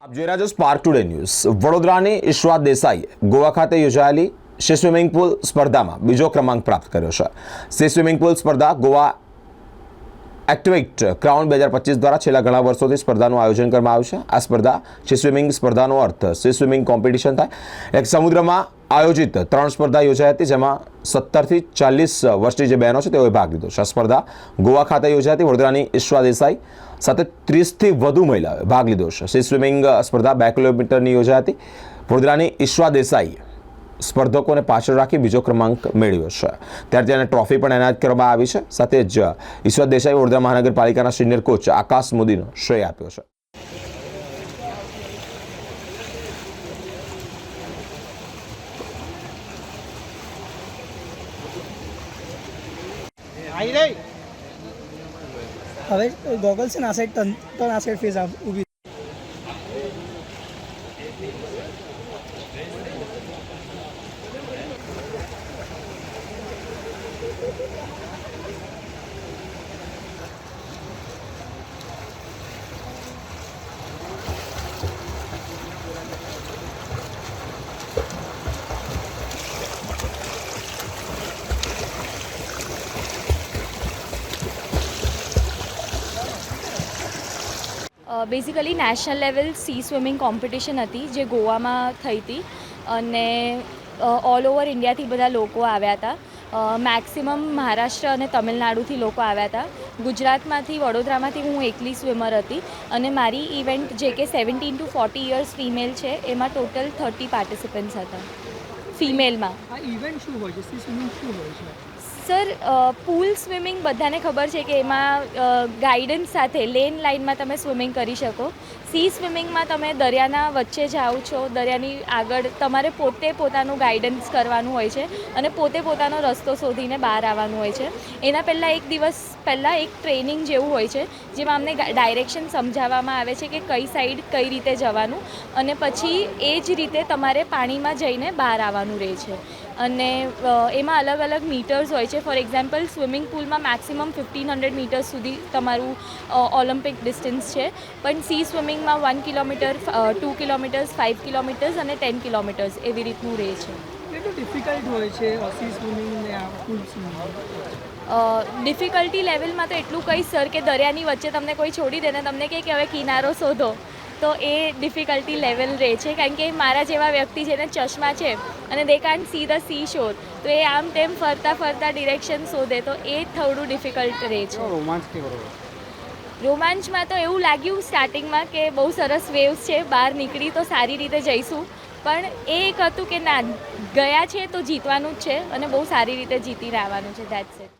આપ જોઈ રહ્યા છો સ્પાર્ક ટુડે ન્યૂઝ। વડોદરાની ઈશ્વા દેસાઈએ ગોવા ખાતે યોજાયેલી સી સ્વિમિંગ પુલ સ્પર્ધામાં બીજો ક્રમાંક પ્રાપ્ત કર્યો છે। સી સ્વિમિંગ પુલ સ્પર્ધા ગોવા એક્ટિવેટ ક્રાઉન 2025 દ્વારા છેલ્લા ઘણા વર્ષોથી સ્પર્ધાનું આયોજન કરવામાં આવ્યું છે। આ સ્પર્ધા સી સ્વિમિંગ સ્પર્ધાનો અર્થ સી સ્વિમિંગ કોમ્પિટિશન થાય। એક સમુદ્રમાં આયોજિત 3 સ્પર્ધા યોજાઈ હતી, જેમાં 17 થી 40 વર્ષની જે બહેનો છે તેઓએ ભાગ લીધો છે। આ સ્પર્ધા ગોવા ખાતે યોજાઈ હતી। વડોદરાની ઈશ્વા દેસાઈ સાથે 30 થી વધુ મહિલાઓએ ભાગ લીધો છે। સી સ્વિમિંગ સ્પર્ધા 2 કિલોમીટરની યોજાઈ હતી। વડોદરાની ઈશ્વા દેસાઈએ સ્પર્ધકોને પાછળ રાખી બીજો ક્રમાંક મેળવ્યો છે। ત્યારે તેને ટ્રોફી પણ એનાયત કરવામાં આવી છે। સાથે જ ઈશ્વર દેસાઈ વડોદરા મહાનગરપાલિકાના સિનિયર કોચ આકાશ મોદીનો શ્રેય આપ્યો છે। હવે ગોગલ્સ છે ને આ સાઈડ ટર્ન આ સાઈડ ફેસ ઊભી basically national level C swimming competition હતી જે ગોવામાં થઈ હતી અને ઓલ ઓવર ઇન્ડિયાથી બધા લોકો આવ્યા હતા। મેક્સિમમ મહારાષ્ટ્ર અને તમિલનાડુથી લોકો આવ્યા હતા। ગુજરાતમાંથી વડોદરામાંથી હું એકલી સ્વિમર હતી અને મારી ઇવેન્ટ જે કે 17 to 40 યર્સ ફિમેલ છે એમાં ટોટલ 30 પાર્ટિસિપન્ટ્સ હતા ફિમેલમાં। આ ઇવેન્ટ શું હોય છે? સી સ્વિમિંગ શું હોય છે? સર પૂલ સ્વિમિંગ બધાને ખબર છે કે એમાં ગાઈડન્સ સાથે લેન લાઇનમાં તમે સ્વિમિંગ કરી શકો। સી સ્વિમિંગમાં તમે દરિયાના વચ્ચે જાઓ છો, દરિયાની આગળ તમારે પોતે પોતાનું ગાઈડન્સ કરવાનું હોય છે અને પોતે પોતાનો રસ્તો શોધીને બહાર આવવાનું હોય છે। એના પહેલાં એક દિવસ પહેલાં એક ટ્રેનિંગ જેવું હોય છે જેમાં અમને ડાયરેક્શન સમજાવવામાં આવે છે કે કઈ સાઈડ કઈ રીતે જવાનું અને પછી એ જ રીતે તમારે પાણીમાં જઈને બહાર આવવાનું રહે છે અને એમાં અલગ અલગ મીટર્સ હોય છે। ફોર એક્ઝામ્પલ સ્વિમિંગ પુલમાં મેક્સિમમ 1500 મીટર્સ સુધી તમારું ઓલિમ્પિક ડિસ્ટન્સ છે, પણ સી સ્વિમિંગમાં 1 કિલોમીટર, 2 કિલોમીટર્સ, 5 કિલોમીટર્સ અને 10 કિલોમીટર્સ એવી રીતનું રહે છે। કેટલું ડિફિકલ્ટ હોય છે સી સ્વિમિંગ ને આ પૂલ સ્વિમિંગ? ડિફિકલ્ટી લેવલમાં તો એટલું કહીશ સર કે દરિયાની વચ્ચે તમને કોઈ છોડી દે ને તમને કહે કે હવે કિનારો શોધો તો એ ડિફિકલ્ટી લેવલ રહે છે, કારણ કે મારા જેવા વ્યક્તિ જેને ચશ્મા છે અને they can't see the shore શોર, તો એ આમ તેમ ફરતા ફરતા ડિરેક્શન શોધે તો એ થોડું ડિફિકલ્ટ રહે છે। રોમાંચમાં તો એવું લાગ્યું સ્ટાર્ટિંગમાં કે બહુ સરસ વેવ્સ છે, બહાર નીકળી તો સારી રીતે જઈશું, પણ એ એક હતું કે ના ગયા છે તો જીતવાનું જ છે અને બહુ સારી રીતે જીતીને આવવાનું છે। That's it.